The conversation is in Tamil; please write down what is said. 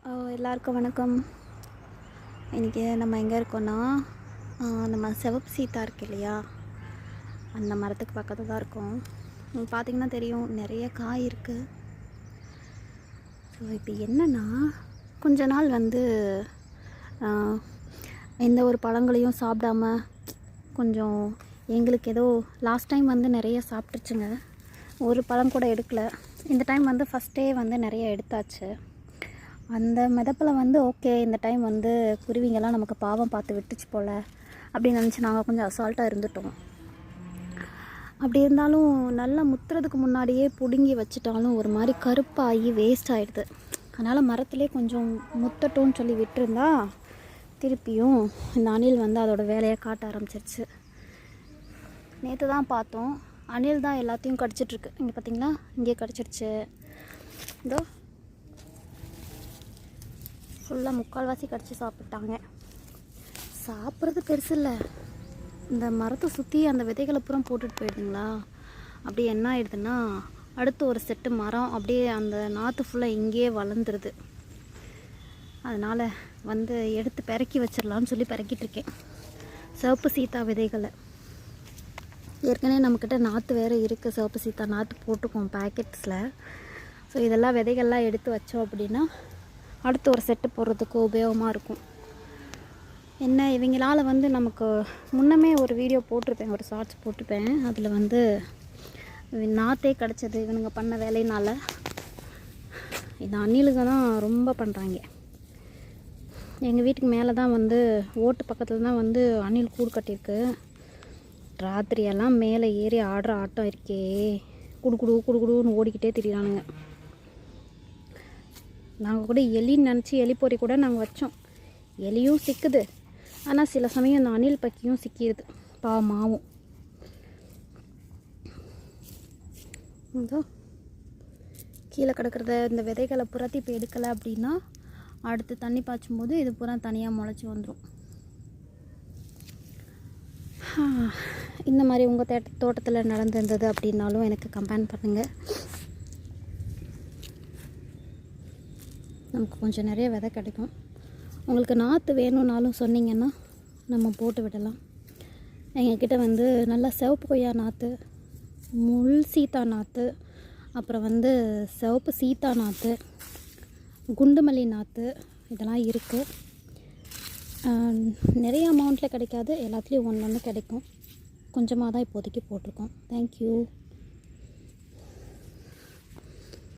எல்லாருக்கும் வணக்கம். இன்றைக்கி நம்ம எங்கே இருக்கோன்னா, நம்ம சிவப்பு சீத்தா இருக்கு இல்லையா, அந்த மரத்துக்கு பக்கத்தில் தான் இருக்கோம். பார்த்திங்கன்னா தெரியும், நிறைய காய் இருக்குது. ஸோ இப்போ என்னென்னா, கொஞ்ச நாள் எந்த ஒரு பழங்களையும் சாப்பிடாம கொஞ்சம் எங்களுக்கு ஏதோ லாஸ்ட் டைம் நிறைய சாப்பிட்டுச்சுங்க. ஒரு பழம் கூட எடுக்கலை. இந்த டைம் ஃபஸ்ட்டே நிறைய எடுத்தாச்சு. அந்த மிதப்பில் ஓகே, இந்த டைம் குருவிங்கெல்லாம் நமக்கு பாவம் பார்த்து விட்டுச்சு போல் அப்படின்னு நினச்சி நாங்கள் கொஞ்சம் அசால்ட்டாக இருந்துட்டோம். அப்படி இருந்தாலும் நல்லா முத்துறதுக்கு முன்னாடியே பிடுங்கி வச்சுட்டாலும் ஒரு மாதிரி கருப்பாகி வேஸ்ட் ஆகிடுது. அதனால் மரத்துலேயே கொஞ்சம் முத்தட்டோன்னு சொல்லி விட்டுருந்தா திருப்பியும் இந்த அணில் அதோடய வேலையை காட்ட ஆரம்பிச்சிருச்சு. நேற்று தான் பார்த்தோம், அணில் தான் எல்லாத்தையும் கடிச்சிட்ருக்கு. இங்கே பார்த்திங்களா, இங்கே கடிச்சிருச்சு. இதோ ஃபுல்லாக முக்கால்வாசி கடிச்சு சாப்பிட்டாங்க. சாப்பிட்றது பெருசு இல்லை, இந்த மரத்தை சுற்றி அந்த விதைகளை புறம் போட்டுட்டு போயிடுதுங்களா. அப்படி என்ன ஆயிடுதுன்னா, அடுத்து ஒரு செட்டு மரம் அப்படியே அந்த நாற்று ஃபுல்லாக இங்கேயே வளர்ந்துருது. அதனால் எடுத்து பெரக்கி வச்சிடலான்னு சொல்லி பெரக்கிட்டுருக்கேன் சிவப்பு சீத்தா விதைகளை. ஏற்கனவே நம்மக்கிட்ட நாற்று வேறு இருக்குது, சிவப்பு சீத்தா நாற்று போட்டுக்கோம் பேக்கெட்ஸில். ஸோ இதெல்லாம் விதைகள்லாம் எடுத்து வச்சோம் அப்படின்னா அடுத்து ஒரு செட்டு போடுறதுக்கு உபயோகமாக இருக்கும். என்ன இவங்களால் நமக்கு முன்னமே ஒரு வீடியோ போட்டிருப்பேன், ஒரு ஷார்ட்ஸ் போட்டிருப்பேன். அதில் நாற்றே கிடச்சது இவனுங்க பண்ண வேலையினால். இந்த அணிலுங்க தான் ரொம்ப பண்ணுறாங்க. எங்கள் வீட்டுக்கு மேலே தான் ஓட்டு பக்கத்தில் தான் அணில் கூடு கட்டியிருக்கு. ராத்திரியெல்லாம் மேலே ஏறி ஆடுற ஆட்டம் இருக்கே, குடுக்குடுன்னு ஓடிக்கிட்டே திரியானுங்க. நாங்கள் கூட எலின்னு நினச்சி எலி பொறி கூட நாங்கள் வச்சோம். எலியும் சிக்குது, ஆனால் சில சமயம் இந்த அணில் பக்கியும் சிக்கிடுது பாவமாகவும். இதோ கீழே கிடக்கிறத இந்த விதைகளை புறத்தி இப்போ எடுக்கலை அப்படின்னா அடுத்து தண்ணி பாய்ச்சும் போது இது பூரா தனியாக முளைச்சி வந்துடும். இந்த மாதிரி உங்கள் தோட்டத்தில் நடந்திருந்தது அப்படின்னாலும் எனக்கு கமெண்ட் பண்ணுங்கள். நமக்கு கொஞ்சம் நிறைய விதை கிடைக்கும். உங்களுக்கு நாற்று வேணும்னாலும் சொன்னீங்கன்னா நம்ம போட்டு விடலாம். எங்கக்கிட்ட நல்லா சிவப்பு கொய்யா நாற்று, முள் சீத்தா நாற்று, அப்புறம் சிவப்பு சீத்தா நாற்று, குண்டுமல்லி நாற்று இதெல்லாம் இருக்குது. நிறைய அமௌண்ட்டில் கிடைக்காது, எல்லாத்துலேயும் ஒன்று கிடைக்கும். கொஞ்சமாக தான் இப்போதைக்கு போட்டிருக்கோம். தேங்க்யூ.